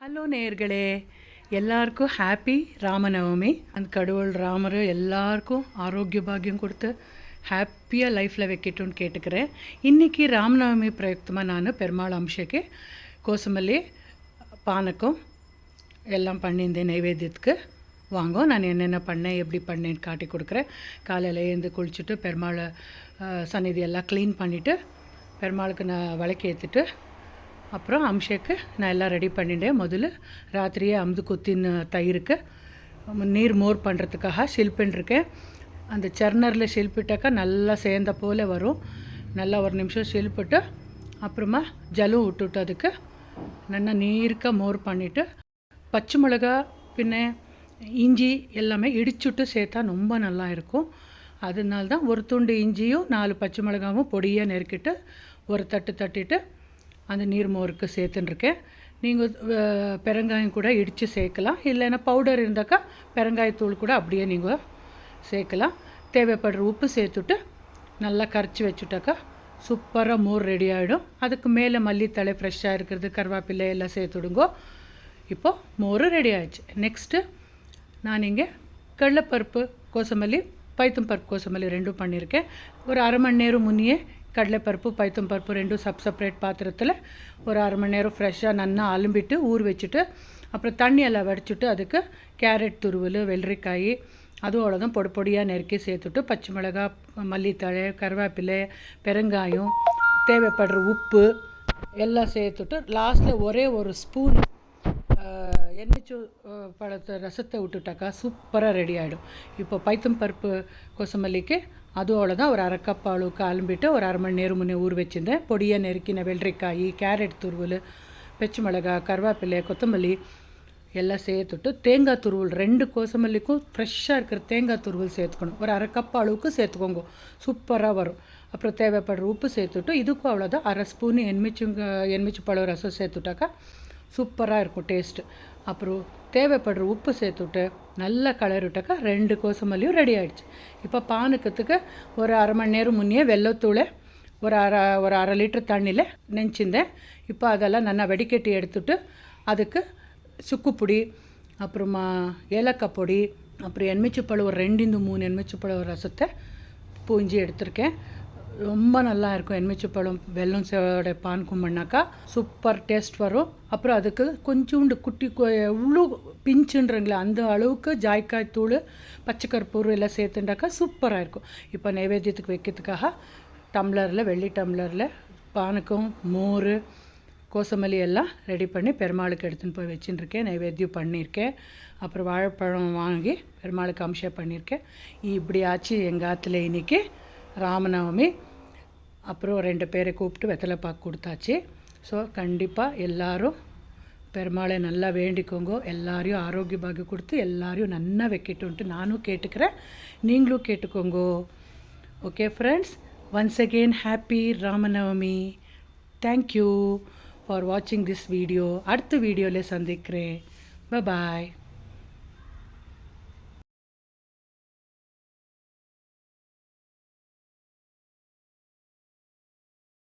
Hello நேயர்களே, எல்லாருக்கும் happy Ramanavami. அந்த கடவுள் ராமர் எல்லாருக்கும் ஆரோக்கிய பாக்கியம் கொடுத்து ஹாப்பியாக லைஃப்பில் வைக்கட்டும்னு கேட்டுக்கிறேன். இன்றைக்கி ராமநவமி பிரயுக்தமாக நான் பெருமாள் அம்சಕ್ಕೆ கோசமல்லி பானக்கம் எல்லாம் பண்ணியிருந்தேன் நைவேத்தியத்துக்கு. வாங்க, நான் என்னென்ன பண்ணேன் எப்படி பண்ணேன்னு காட்டி கொடுக்குறேன். காலையில் எழுந்து குளிச்சுட்டு பெருமாளை சந்நிதி எல்லாம் க்ளீன் பண்ணிவிட்டு பெருமாளுக்கு நான் விளக்கு ஏற்றிட்டு அப்புறம் அம்ஷக்கு நான் எல்லாம் ரெடி பண்ணிட்டேன். முதல்ல ராத்திரியே அமுது குத்தின தயிருக்கு நீர் மோர் பண்ணுறதுக்காக ஷில்பின்ருக்கேன். அந்த சர்னரில் ஷில்பிட்டாக்கா நல்லா சேர்ந்த போல் வரும். நல்லா ஒரு நிமிஷம் ஷில்பிட்டு அப்புறமா ஜலம் விட்டுட்டு அதுக்கு நல்லா நீர்க்க மோர் பண்ணிவிட்டு பச்சை மிளகா பின்ன இஞ்சி எல்லாமே இடிச்சுட்டு சேர்த்தா ரொம்ப நல்லா இருக்கும். அதனால தான் ஒரு துண்டு இஞ்சியும் 4 பச்சை மிளகாவும் பொடியாக நெருக்கிட்டு ஒரு தட்டு தட்டிட்டு அந்த நீர் மோருக்கு சேர்த்துன்ருக்கேன். நீங்கள் பெருங்காயம் கூட இடித்து சேர்க்கலாம், இல்லைன்னா பவுடர் இருந்தாக்கா பெருங்காயத்தூள் கூட அப்படியே நீங்கள் சேர்க்கலாம். தேவைப்படுற உப்பு சேர்த்துட்டு நல்லா கரைச்சி வச்சுட்டாக்கா சூப்பராக மோர் ரெடி ஆகிடும். அதுக்கு மேலே மல்லித்தழை ஃப்ரெஷ்ஷாக இருக்கிறது கருவேப்பிலை எல்லாம் சேர்த்துடுங்கோ. இப்போது மோர் ரெடி ஆகிடுச்சு. நெக்ஸ்ட்டு நான் இங்கே கடலைப்பருப்பு கோசமல்லி பைத்தம் பருப்பு கோசமல்லி ரெண்டும் பண்ணியிருக்கேன். ஒரு அரை மணி நேரம் முன்னையே கடலைப்பருப்பு பைத்தம் பருப்பு ரெண்டும் செப்பரேட் பாத்திரத்தில் ஒரு அரை மணி நேரம் ஃப்ரெஷ்ஷாக நல்லா அலும்பிட்டு ஊற வச்சுட்டு அப்புறம் தண்ணி எல்லாம் வடிச்சுட்டு அதுக்கு கேரட் துருவல் வெள்ளரிக்காய் அதுவும் அவ்வளோதான் பொடி பொடியாக நெருக்கி சேர்த்துட்டு பச்சை மிளகா மல்லித்தழை கருவேப்பிலை பெருங்காயம் தேவைப்படுற உப்பு எல்லாம் சேர்த்துட்டு லாஸ்ட்டில் ஒரே ஒரு ஸ்பூன் எண்ணெய்ச்சு பழத்தை ரசத்தை விட்டுட்டாக்கா சூப்பராக ரெடி ஆகிடும். இப்போ பைத்தம் பருப்பு கொசமல்லிக்கு அதுவும் அவ்வளோதான். ஒரு அரை கப் அளவுக்கு அலம்பிட்டு ஒரு அரை மணி நேரம் முன்னே ஊற வச்சுருந்தேன். பொடியாக நெருக்கின வெள்ளரிக்காய் கேரட் துருவல் பச்சை மிளகா கருவேப்பிலை கொத்தமல்லி எல்லாம் சேர்த்துட்டு தேங்காய் துருவல் 2 கோசமல்லிக்கும் ஃப்ரெஷ்ஷாக இருக்கிற தேங்காய் துருவல் சேர்த்துக்கணும். ஒரு அரை கப் அளவுக்கு சேர்த்துக்கோங்க, சூப்பராக வரும். அப்புறம் தேவைப்படுற உப்பு சேர்த்துட்டு இதுக்கும் அவ்வளோதான். அரை ஸ்பூன் எலுமிச்சை பழம் ரசம் சேர்த்துட்டாக்கா சூப்பராக இருக்கும் டேஸ்ட்டு. அப்புறம் தேவைப்படுற உப்பு சேர்த்துட்டு நல்லா கலரிட்டாக்கா 2 கோசமல்லியும் ரெடி ஆகிடுச்சு. இப்போ பானக்கத்துக்கு ஒரு அரை மணி நேரம் முன்னே வெள்ளத்தூளை ஒரு அரை லிட்டர் தண்ணியில் நெஞ்சிருந்தேன். இப்போ அதெல்லாம் நல்லா வடிகட்டி எடுத்துட்டு அதுக்கு சுக்குப்பொடி அப்புறமா ஏலக்காய் பொடி அப்புறம் எலுமிச்சைப்பழம் ஒரு 2-3 எலுமிச்சைப்பழம் ரசத்தை பூஞ்சி எடுத்திருக்கேன். ரொம்ப நல்லா இருக்கும். எலுமிச்சைப்பழம் வெல்லம் சோட பானகம் பண்ணாக்கா சூப்பர் டேஸ்ட் வரும். அப்புறம் அதுக்கு கொஞ்சோண்டு குட்டி எவ்வளோ பிஞ்சுன்றங்களே அந்த அளவுக்கு ஜாய்க்காய் தூள் பச்சை கற்பூரம் எல்லாம் சேர்த்துட்டாக்கா சூப்பராக இருக்கும். இப்போ நைவேத்தியத்துக்கு வைக்கிறதுக்காக டம்ளரில் வெள்ளி டம்ளரில் பானகம் மோர் கோசமல்லி எல்லாம் ரெடி பண்ணி பெருமாளுக்கு எடுத்துன்னு போய் வச்சுட்டுருக்கேன். நைவேத்தியம் பண்ணியிருக்கேன். அப்புறம் வாழைப்பழம் வாங்கி பெருமாளுக்கு அம்சம் பண்ணியிருக்கேன். இப்படி ஆச்சு எங்கள் ஆற்றுல இன்றைக்கி ராமநவமி. அப்புறம் 2 பேரை கூப்பிட்டு வெத்தலை பாக்கு கொடுத்தாச்சு. ஸோ கண்டிப்பாக எல்லோரும் பெருமாளை நல்லா வேண்டிக்கோங்க. எல்லாரையும் ஆரோக்கிய பாக்கியம் கொடுத்து எல்லாரையும் நல்லா வைக்கட்டும்ன்ட்டு நானும் கேட்டுக்கிறேன், நீங்களும் கேட்டுக்கோங்க. Okay friends, once again happy Ramanavami. Thank you for வாட்சிங் திஸ் வீடியோ. அடுத்த வீடியோவில் சந்திக்கிறேன். பாய்.